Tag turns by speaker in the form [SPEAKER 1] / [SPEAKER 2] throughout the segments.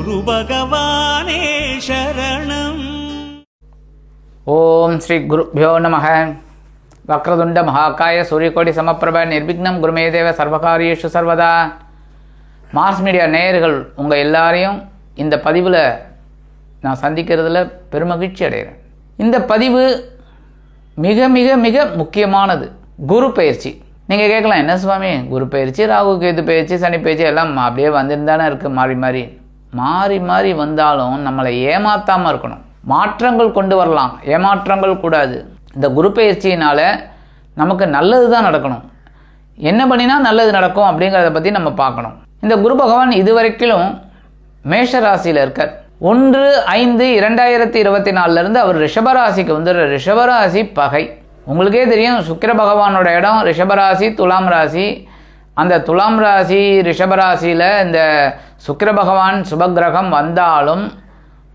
[SPEAKER 1] குரு பகவானே சரணம்.
[SPEAKER 2] ஓம் ஸ்ரீ குருभ्यो நமः. வக்ரதுண்ட மகாகாய சூரியகோடி சமப்பிரப நிர்விக்னம் குருமே தேவ சர்வகாரியேஷு சர்வதா. மாஸ் மீடியா நேயர்கள் உங்கள் எல்லாரையும் இந்த பதிவில் நான் சந்திக்கிறதுல பெருமகிழ்ச்சி அடைகிறேன். இந்த பதிவு மிக மிக மிக முக்கியமானது. குரு பயிற்சி. நீங்கள் கேட்கலாம், என்ன சுவாமி குரு பயிற்சி, ராகு கேது பயிற்சி, சனி பயிற்சி எல்லாம் அப்படியே வந்துருந்தானே இருக்குது. மாறி மாறி வந்தாலும் நம்மளை ஏமாற்றாமல் இருக்கணும். மாற்றங்கள் கொண்டு வரலாம், ஏமாற்றங்கள் கூடாது. இந்த குரு பயிற்சியினால் நமக்கு நல்லது தான் நடக்கணும். என்ன பண்ணினா நல்லது நடக்கும் அப்படிங்கிறத பற்றி நம்ம பார்க்கணும். இந்த குரு பகவான் இதுவரைக்கும் மேஷ ராசியில் இருக்கார். 1/5/2024 அவர் ரிஷபராசிக்கு வந்துடுற. ரிஷபராசி பகை. உங்களுக்கே தெரியும், சுக்கிர பகவானோட இடம் ரிஷபராசி, துலாம் ராசி. அந்த துலாம் ராசி ரிஷபராசியில் இந்த சுக்கிர பகவான் சுபகிரகம் வந்தாலும்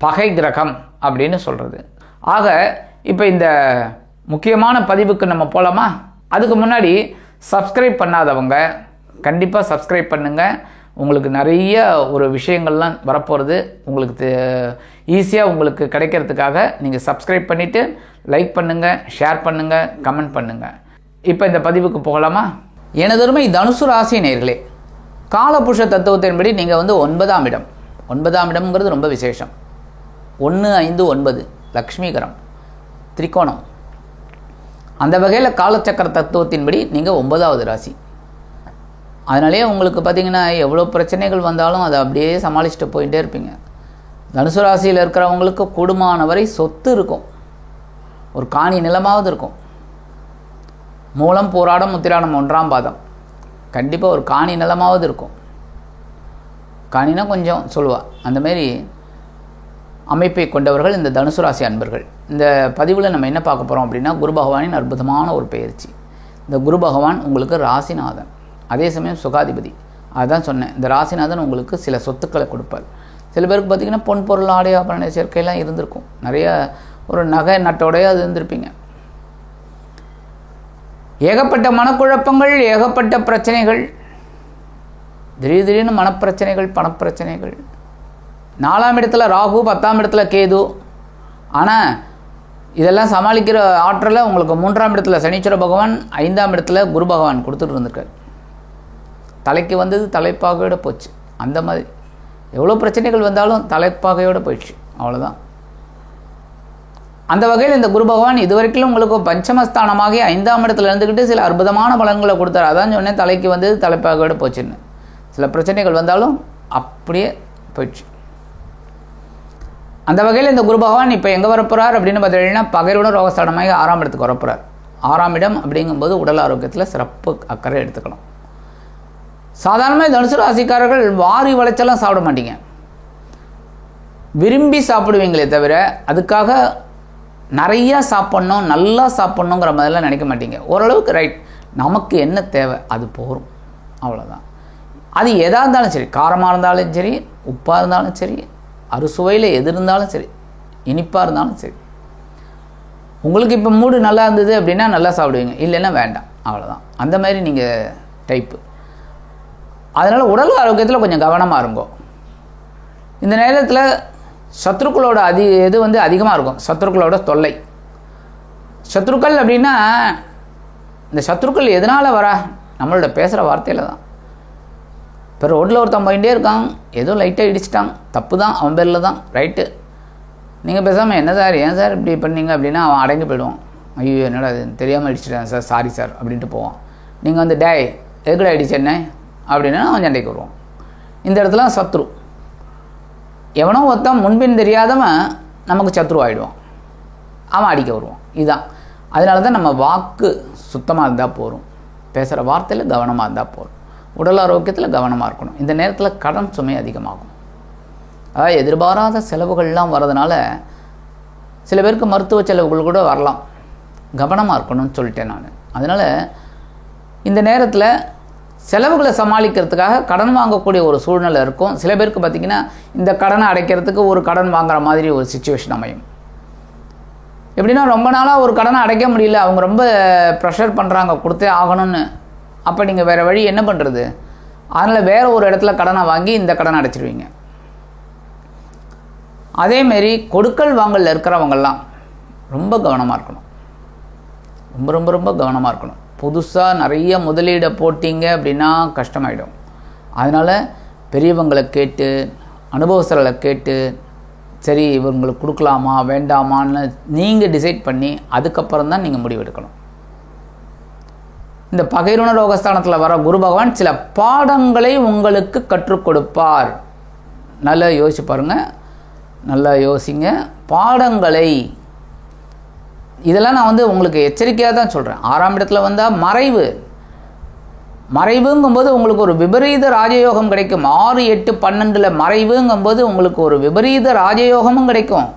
[SPEAKER 2] பகை கிரகம் அப்படின்னு சொல்கிறது. ஆக இப்போ இந்த முக்கியமான பதிவுக்கு நம்ம போகலாமா? அதுக்கு முன்னாடி சப்ஸ்கிரைப் பண்ணாதவங்க கண்டிப்பாக சப்ஸ்கிரைப் பண்ணுங்கள். உங்களுக்கு நிறைய ஒரு விஷயங்கள்லாம் வரப்போகிறது. உங்களுக்கு ஈஸியாக உங்களுக்கு கிடைக்கிறதுக்காக நீங்கள் சப்ஸ்கிரைப் பண்ணிவிட்டு லைக் பண்ணுங்கள், ஷேர் பண்ணுங்கள், கமெண்ட் பண்ணுங்கள். இப்போ இந்த பதிவுக்கு போகலாமா? எனதொருமை தனுசு ராசி நேயர்களே, காலபுருஷ தத்துவத்தின்படி நீங்கள் 9ஆம் இடம். 9ஆம் இடம்ங்கிறது ரொம்ப விசேஷம். 1-5-9 லக்ஷ்மிகரம், திரிகோணம். அந்த வகையில் காலச்சக்கர தத்துவத்தின்படி நீங்கள் 9வது ராசி. அதனாலே உங்களுக்கு பார்த்திங்கன்னா எவ்வளோ பிரச்சனைகள் வந்தாலும் அதை அப்படியே சமாளிச்சுட்டு போயிட்டே இருப்பீங்க. தனுசு ராசியில் இருக்கிறவங்களுக்கு கூடுமான வரை சொத்து இருக்கும், ஒரு காணி நிலமாவது இருக்கும். மூலம், போராடம், உத்திராடம் 1ஆம் பாதம் கண்டிப்பாக ஒரு காணி நிலமாவது இருக்கும். காணினா கொஞ்சம் சொல்லுவா. அந்தமாரி அமைப்பை கொண்டவர்கள் இந்த தனுசு ராசி அன்பர்கள். இந்த பதிவில் நம்ம என்ன பார்க்க போகிறோம் அப்படின்னா, குரு பகவானின் அற்புதமான ஒரு பயிற்சி. இந்த குரு பகவான் உங்களுக்கு ராசிநாதன், அதே சமயம் சுகாதிபதி. அதுதான் சொன்னேன், இந்த ராசிநாதன் உங்களுக்கு சில சொத்துக்களை கொடுப்பார். சில பேருக்கு பார்த்திங்கன்னா பொன் பொருள் ஆடை ஆபரண சேர்க்கையெல்லாம் இருந்திருக்கும். நிறைய ஒரு நகை நட்டோடையே அது இருந்திருப்பீங்க. ஏகப்பட்ட மனக்குழப்பங்கள், ஏகப்பட்ட பிரச்சனைகள், திடீர்னு மனப்பிரச்சனைகள், பணப்பிரச்சனைகள். 4ஆம் இடத்துல ராகு, 10ஆம் இடத்துல கேது. ஆனால் இதெல்லாம் சமாளிக்கிற ஆற்றலை உங்களுக்கு 3ஆம் இடத்துல சனீஸ்வர பகவான், 5ஆம் இடத்துல குரு பகவான் கொடுத்துட்டு இருந்திருக்கார். தலைக்கு வந்தது தலைப்பாகையோட போச்சு. அந்த மாதிரி எவ்வளோ பிரச்சனைகள் வந்தாலும் தலைப்பாகையோடு போயிடுச்சு, அவ்வளோதான். அந்த வகையில் இந்த குரு பகவான் இதுவரைக்கும் உங்களுக்கு பஞ்சமஸ்தானமாகி 5ஆம் இடத்துல இருந்துக்கிட்டு சில அற்புதமான பலன்களை கொடுத்தார். அதான் சொன்னேன், தலைக்கு வந்தது தலைப்பாகையோடு போச்சுன்னு. சில பிரச்சனைகள் வந்தாலும் அப்படியே போயிடுச்சு. அந்த வகையில் இந்த குரு பகவான் இப்போ எங்கே வரப்போகிறார் அப்படின்னு பார்த்தீங்கன்னா, பகையோட ரோகஸ்தானமாகி 6ஆம் இடத்துக்கு வரப்போகிறார். 6ஆம் இடம் அப்படிங்கும்போது உடல் ஆரோக்கியத்தில் சிறப்பு அக்கறை எடுத்துக்கணும். சாதாரணமாக தனுசு ராசிக்காரர்கள் வாரி வளைச்செல்லாம் சாப்பிட மாட்டீங்க, விரும்பி சாப்பிடுவீங்களே தவிர அதுக்காக நிறையா சாப்பிட்ணும், நல்லா சாப்பிட்ணுங்கிற மாதிரிலாம் நினைக்க மாட்டீங்க. ஓரளவுக்கு ரைட், நமக்கு என்ன தேவை அது போகும், அவ்வளோதான். அது எதாக இருந்தாலும் சரி, காரமாக இருந்தாலும் சரி, உப்பாக இருந்தாலும் சரி, அறுசுவையில் எது இருந்தாலும் சரி, இனிப்பாக இருந்தாலும் சரி. உங்களுக்கு இப்போ மூடு நல்லா இருந்தது அப்படின்னா நல்லா சாப்பிடுவீங்க, இல்லைன்னா வேண்டாம், அவ்வளோதான். அந்த மாதிரி நீங்கள் டைப்பு. அதனால் உடல் ஆரோக்கியத்தில் கொஞ்சம் கவனமாக இருங்கோ. இந்த நேரத்தில் சத்ருக்களோட இது அதிகமாக இருக்கும். சத்ருக்களோட தொல்லை. சத்ருக்கள் அப்படின்னா இந்த சத்ருக்கள் எதனால் வரா? நம்மளோட பேசுகிற வார்த்தையில் தான். இப்போ ரோட்டில் ஒருத்தன் போயிட்டே இருக்கான், ஏதோ லைட்டாக இடிச்சிட்டான், தப்பு தான், அவன் பேரில் தான், ரைட்டு. நீங்கள் பேசாமல் என்ன சார், ஏன் சார் இப்படி பண்ணீங்க அப்படின்னா அவன் அடங்கி போயிடுவான். ஐயோ என்னடா அது தெரியாமல் இடிச்சிட்டேன் சார், சாரி சார் அப்படின்ட்டு போவான். நீங்கள் டேய் எதுக்குடா இடிச்சேன்னே அப்படின்னா அவன் சண்டைக்கு வருவான். இந்த இடத்துல சத்ரு. எவனோ ஒருத்தன் முன்பின் தெரியாதவன் நமக்கு சத்ரு ஆகிடுவான், அவன் அடிக்க வருவான். இதுதான். அதனால தான் நம்ம வாக்கு சுத்தமாக இருந்தால் போகிறோம், பேசுகிற வார்த்தையில் கவனமாக இருந்தால் போகிறோம், உடல் ஆரோக்கியத்தில் கவனமாக இருக்கணும். இந்த நேரத்தில் கடன் சுமை அதிகமாகும். அதாவது எதிர்பாராத செலவுகள்லாம் வரதுனால சில பேருக்கு மருத்துவ செலவுகள் கூட வரலாம். கவனமாக இருக்கணும்னு சொல்லிட்டேன் நான். அதனால் இந்த நேரத்தில் செலவுகளை சமாளிக்கிறதுக்காக கடன் வாங்கக்கூடிய ஒரு சூழ்நிலை இருக்கும். சில பேருக்கு பார்த்திங்கன்னா இந்த கடனை அடைக்கிறதுக்கு ஒரு கடன் வாங்குற மாதிரி ஒரு சிச்சுவேஷன் அமையும். எப்படின்னா ரொம்ப நாளாக ஒரு கடனை அடைக்க முடியல, அவங்க ரொம்ப ப்ரெஷர் பண்ணுறாங்க கொடுத்தே ஆகணும்னு. அப்போ நீங்கள் வேறு வழி என்ன பண்ணுறது? அதனால் வேறு ஒரு இடத்துல கடனை வாங்கி இந்த கடனை அடைச்சிடுவீங்க. அதேமாரி கொடுக்கல் வாங்கலில் இருக்கிறவங்கெல்லாம் ரொம்ப கவனமாக இருக்கணும். ரொம்ப ரொம்ப ரொம்ப கவனமாக இருக்கணும். புதுசாக நிறைய முதலீடை போட்டிங்க அப்படின்னா கஷ்டமாயிடும். அதனால் பெரியவங்களை கேட்டு அனுபவஸ்தர்களை கேட்டு சரி இவங்களுக்கு கொடுக்கலாமா வேண்டாமான்னு நீங்கள் டிசைட் பண்ணி அதுக்கப்புறம் தான் நீங்கள் முடிவெடுக்கணும். இந்த பகைருண ரோகஸ்தானத்தில் வர குரு பகவான் சில பாடங்களை உங்களுக்கு கற்றுக் கொடுப்பார். நல்லா யோசிச்சு பாருங்கள், நல்லா யோசிங்க. பாடங்களை இதெல்லாம் நான் உங்களுக்கு எச்சரிக்கையாக தான் சொல்கிறேன். 6ஆம் இடத்துல வந்தால் மறைவுங்கும்போது உங்களுக்கு ஒரு விபரீத ராஜயோகம் கிடைக்கும். 6, 8, 12 மறைவுங்கும்போது உங்களுக்கு ஒரு விபரீத ராஜயோகமும் கிடைக்கும்.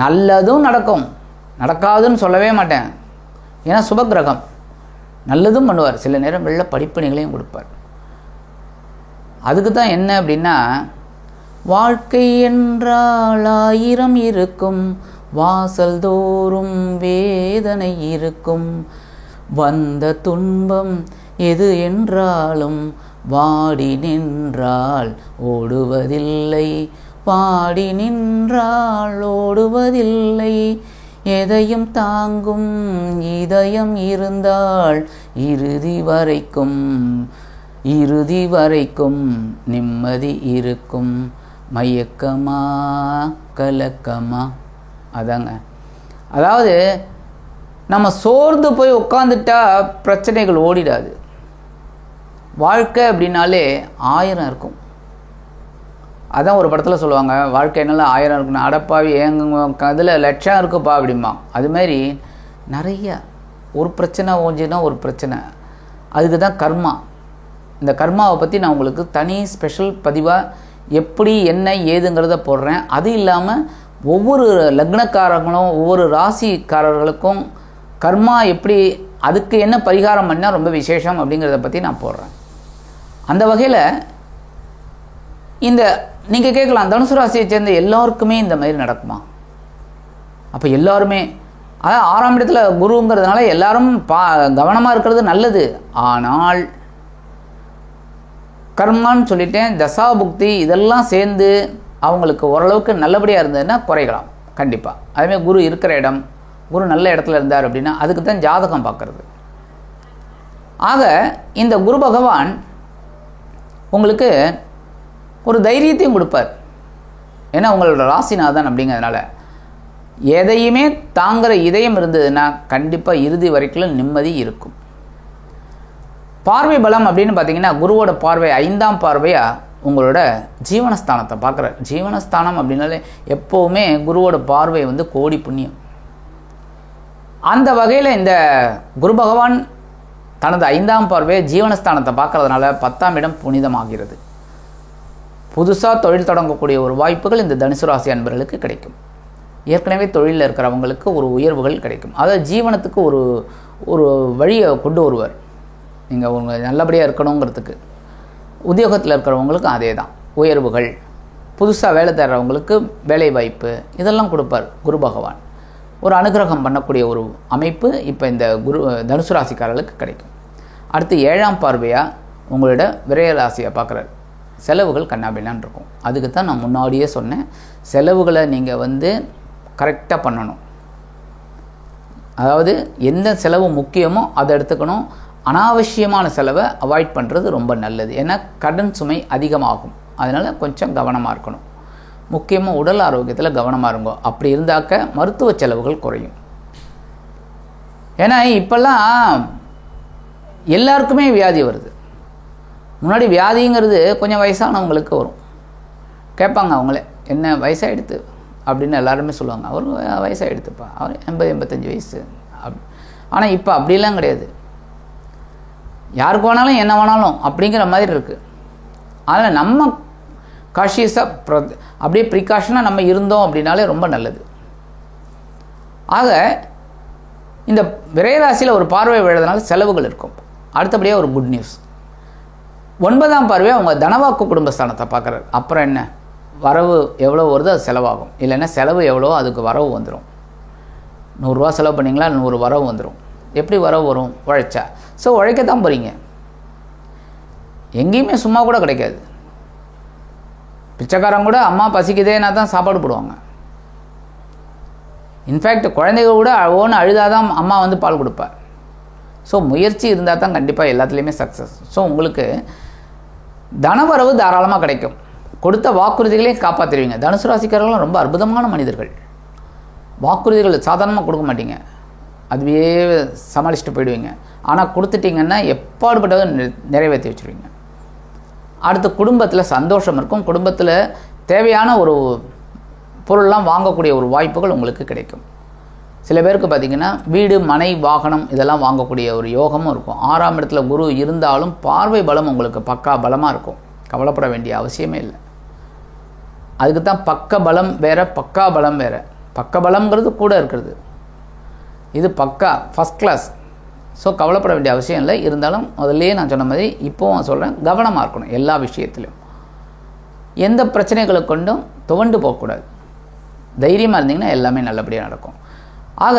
[SPEAKER 2] நல்லதும் நடக்கும், நடக்காதுன்னு சொல்லவே மாட்டேன். ஏன்னா சுபகிரகம் நல்லதும் பண்ணுவார், சில நேரம் வெள்ள படிப்பினைகளையும் கொடுப்பார். அதுக்கு தான் என்ன அப்படின்னா, வாழ்க்கை என்றால் 1000 இருக்கும், வாசல் தோறும் வேதனை இருக்கும், வந்த துன்பம் எது என்றாலும் வாடி நின்றால் ஓடுவதில்லை, வாடி நின்றால் ஓடுவதில்லை, எதையும் தாங்கும் இதயம் இருந்தால் இறுதி வரைக்கும் நிம்மதி இருக்கும், மயக்கமா கலக்கமா. அதாங்க, அதாவது நம்ம சோர்ந்து போய் உட்காந்துட்டா பிரச்சனைகள் ஓடிடாது. வாழ்க்கை அப்படின்னாலே 1000 இருக்கும். அதான் ஒரு படத்தில் சொல்லுவாங்க, வாழ்க்கை என்னால் 1000 இருக்குன்னு. அடப்பாவி எங்க இதில் லட்சம் இருக்குப்பா அப்படிம்பா. அதுமாரி நிறைய ஒரு பிரச்சனை ஓஞ்சினா ஒரு பிரச்சனை. அதுக்கு தான் கர்மா. இந்த கர்மாவை பற்றி நான் உங்களுக்கு தனி ஸ்பெஷல் பதிவாக எப்படி என்ன ஏதுங்கிறத போடுறேன். அது இல்லாமல் ஒவ்வொரு லக்னக்காரங்களும் ஒவ்வொரு ராசிக்காரர்களுக்கும் கர்மா எப்படி, அதுக்கு என்ன பரிகாரம் பண்ணால் ரொம்ப விசேஷம் அப்படிங்கிறத பற்றி நான் போடுறேன். அந்த வகையில் இந்த நீங்கள் கேட்கலாம், தனுசு ராசியை சேர்ந்த எல்லாருக்குமே இந்த மாதிரி நடக்குமா? அப்போ எல்லாருமே, அதாவது 6ஆம் இடத்துல குருங்கிறதுனால எல்லாரும் கவனமாக இருக்கிறது நல்லது. ஆனால் கர்மான்னு சொல்லிட்டேன், தசாபுக்தி இதெல்லாம் சேர்ந்து அவங்களுக்கு ஓரளவுக்கு நல்லபடியாக இருந்ததுன்னா குறைக்கலாம் கண்டிப்பாக. அதுமாதிரி குரு இருக்கிற இடம், குரு நல்ல இடத்துல இருந்தார் அப்படின்னா அதுக்கு தான் ஜாதகம் பார்க்குறது. ஆக இந்த குரு பகவான் உங்களுக்கு ஒரு தைரியத்தையும் கொடுப்பார். ஏன்னா உங்களோட ராசிநாதன் அப்படிங்கிறதுனால எதையுமே தாங்குகிற இதயம் இருந்ததுன்னா கண்டிப்பாக இறுதி வரைக்கும் நிம்மதி இருக்கும். பார்வை பலம் அப்படின்னு பார்த்தீங்கன்னா, குருவோட பார்வை 5ஆம் பார்வையாக உங்களோட ஜீவனஸ்தானத்தை பார்க்குறார். ஜீவனஸ்தானம் அப்படின்னாலே எப்போவுமே குருவோட பார்வை கோடி புண்ணியம். அந்த வகையில் இந்த குரு பகவான் தனது 5ஆம் பார்வையை ஜீவனஸ்தானத்தை பார்க்கறதுனால 10ஆம் இடம் புனிதமாகிறது. புதுசாக தொழில் தொடங்கக்கூடிய ஒரு வாய்ப்புகள் இந்த தனுசு ராசி அன்பர்களுக்கு கிடைக்கும். ஏற்கனவே தொழிலில் இருக்கிறவங்களுக்கு ஒரு உயர்வுகள் கிடைக்கும். அதாவது ஜீவனத்துக்கு ஒரு வழியை கொண்டு வருவார். நீங்கள் உங்கள் நல்லபடியாக இருக்கணுங்கிறதுக்கு. உத்தியோகத்தில் இருக்கிறவங்களுக்கும் அதே தான், உயர்வுகள். புதுசாக வேலை தேடுறவங்களுக்கு வேலை வாய்ப்பு இதெல்லாம் கொடுப்பார் குரு பகவான். ஒரு அனுகிரகம் பண்ணக்கூடிய ஒரு அமைப்பு இப்போ இந்த தனுசு ராசிக்காரர்களுக்கு கிடைக்கும். அடுத்து 7ஆம் பார்வையாக உங்களோட விரய ராசியை பார்க்குறாரு. செலவுகள் கண்ணாபின்னான் இருக்கும். அதுக்கு தான் நான் முன்னாடியே சொன்னேன், செலவுகளை நீங்கள் கரெக்டாக பண்ணணும். அதாவது எந்த செலவு முக்கியமோ அதை எடுத்துக்கணும். அனாவசியமான செலவை அவாய்ட் பண்ணுறது ரொம்ப நல்லது. ஏன்னா கடன் சுமை அதிகமாகும். அதனால் கொஞ்சம் கவனமாக இருக்கணும். முக்கியமாக உடல் ஆரோக்கியத்தில் கவனமாக இருங்கோ. அப்படி இருந்தாக்க மருத்துவ செலவுகள் குறையும். ஏன்னா இப்போல்லாம் எல்லாருக்குமே வியாதி வருது. முன்னாடி வியாதிங்கிறது கொஞ்சம் வயசானவங்களுக்கு வரும். கேட்பாங்க அவங்களே, என்ன வயசாகிடுது அப்படின்னு எல்லாருமே சொல்லுவாங்க. அவர் வயசாகிடுதுப்பா, அவர் 80-85 வயசு ஆனால் இப்போ அப்படிலாம் கிடையாது. யாருக்கு வேணாலும் என்ன வேணாலும் அப்படிங்கிற மாதிரி இருக்குது. அதில் நம்ம காஷியஸாக அப்படியே ப்ரிகாஷனாக நம்ம இருந்தோம் அப்படின்னாலே ரொம்ப நல்லது. ஆக இந்த விரைராசியில் ஒரு பார்வை விழுறதுனால செலவுகள் இருக்கும். அடுத்தபடியாக ஒரு குட் நியூஸ், 9ஆம் பார்வையாக அவங்க தனவாக்கு குடும்பஸ்தானத்தை பார்க்குறாரு. அப்புறம் என்ன, வரவு எவ்வளோ வருதோ அது செலவாகும். இல்லைன்னா செலவு எவ்வளோ அதுக்கு வரவு வந்துடும். 100 ரூபா செலவு பண்ணிங்களா 100 வரவு வந்துடும். எப்படி வரவு வரும்? உழைச்சா. ஸோ உழைக்கத்தான் போகிறீங்க. எங்கேயுமே சும்மா கூட கிடைக்காது. பிச்சைக்காரங்க கூட அம்மா பசிக்குதேனா தான் சாப்பாடு போடுவாங்க. இன்ஃபேக்ட் குழந்தைகள் கூட ஓன்னு அழுதாதான் அம்மா வந்து பால் கொடுப்பார். ஸோ முயற்சி இருந்தால் தான் கண்டிப்பாக எல்லாத்துலேயுமே சக்ஸஸ். ஸோ உங்களுக்கு தனவரவு தாராளமாக கிடைக்கும். கொடுத்த வாக்குறுதிகளையும் காப்பாற்றிடுவீங்க. தனுசு ராசிக்காரர்களும் ரொம்ப அற்புதமான மனிதர்கள். வாக்குறுதிகள் சாதாரணமாக கொடுக்க மாட்டீங்க, அதுவே சமாளிச்சுட்டு போயிடுவீங்க. ஆனால் கொடுத்துட்டிங்கன்னா எப்பாடுபட்டதை நிறைவேற்றி வச்சுருவீங்க. அடுத்து குடும்பத்தில் சந்தோஷம் இருக்கும். குடும்பத்தில் தேவையான ஒரு பொருள்லாம் வாங்கக்கூடிய ஒரு வாய்ப்புகள் உங்களுக்கு கிடைக்கும். சில பேருக்கு பார்த்திங்கன்னா வீடு மனை வாகனம் இதெல்லாம் வாங்கக்கூடிய ஒரு யோகமும் இருக்கும். 6ஆம் இடத்துல குரு இருந்தாலும் பார்வை பலம் உங்களுக்கு பக்கா பலமாக இருக்கும். கவலைப்பட வேண்டிய அவசியமே இல்லை. அதுக்கு தான் பக்க பலம் வேறு, பக்கா பலம் வேறு. பக்க பலம்ங்கிறது கூட இருக்கிறது, இது பக்கா ஃபஸ்ட் கிளாஸ். ஸோ கவலைப்பட வேண்டிய அவசியம் இல்லை. இருந்தாலும் முதல்லையே நான் சொன்ன மாதிரி இப்போவும் சொல்கிறேன், கவனமாக இருக்கணும் எல்லா விஷயத்துலையும். எந்த பிரச்சனைகளை கொண்டும் துவண்டு போகக்கூடாது. தைரியமாக இருந்தீங்கன்னா எல்லாமே நல்லபடியாக நடக்கும். ஆக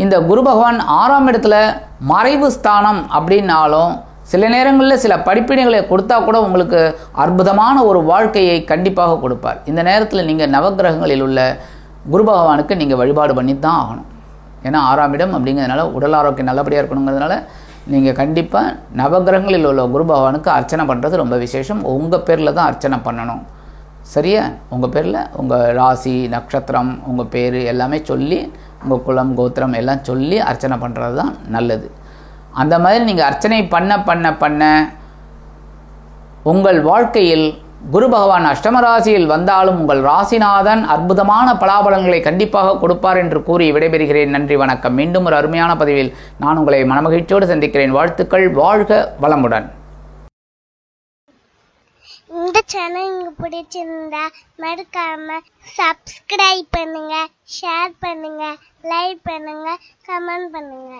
[SPEAKER 2] இந்த குரு பகவான் 6ஆம் இடத்துல மறைவு ஸ்தானம் அப்படின்னாலும் சில நேரங்களில் சில படிப்பினைகளை கொடுத்தா கூட உங்களுக்கு அற்புதமான ஒரு வாழ்க்கையை கண்டிப்பாக கொடுப்பார். இந்த நேரத்தில் நீங்கள் நவக்கிரகங்களில் உள்ள குரு பகவானுக்கு நீங்கள் வழிபாடு பண்ணி தான் ஆகணும். ஏன்னா 6ஆம் இடம் அப்படிங்கிறதுனால உடல் ஆரோக்கியம் நல்லபடியாக இருக்கணுங்கிறதுனால நீங்கள் கண்டிப்பாக நவக்கிரகங்களில் உள்ள குரு பகவானுக்கு அர்ச்சனை பண்ணுறது ரொம்ப விசேஷம். உங்கள் பேரில் தான் அர்ச்சனை பண்ணணும். சரியா? உங்கள் பேரில் உங்கள் ராசி நட்சத்திரம் உங்கள் பேர் எல்லாமே சொல்லி உங்கள் குலம் கோத்திரம் எல்லாம் சொல்லி அர்ச்சனை பண்ணுறது தான் நல்லது. அந்த மாதிரி நீங்கள் அர்ச்சனை பண்ண பண்ண பண்ண உங்கள் வாழ்க்கையில் குரு பகவான் அஷ்டமராசியில் வந்தாலும் உங்கள் ராசிநாதன் அற்புதமான பலாபலன்களை கண்டிப்பாக கொடுப்பார் என்று கூறி விடைபெறுகிறேன். நன்றி, வணக்கம். மீண்டும் ஒரு அருமையான பதிவில் நான் உங்களை மனமகிழ்ச்சியோடு சந்திக்கிறேன். வாழ்த்துக்கள். வாழ்க வளமுடன்.
[SPEAKER 3] இந்த சேனல் உங்களுக்கு பிடிச்சிருந்தா மறக்காம சப்ஸ்கிரைப் பண்ணுங்க, ஷேர் பண்ணுங்க, லைக் பண்ணுங்க, கமெண்ட் பண்ணுங்க.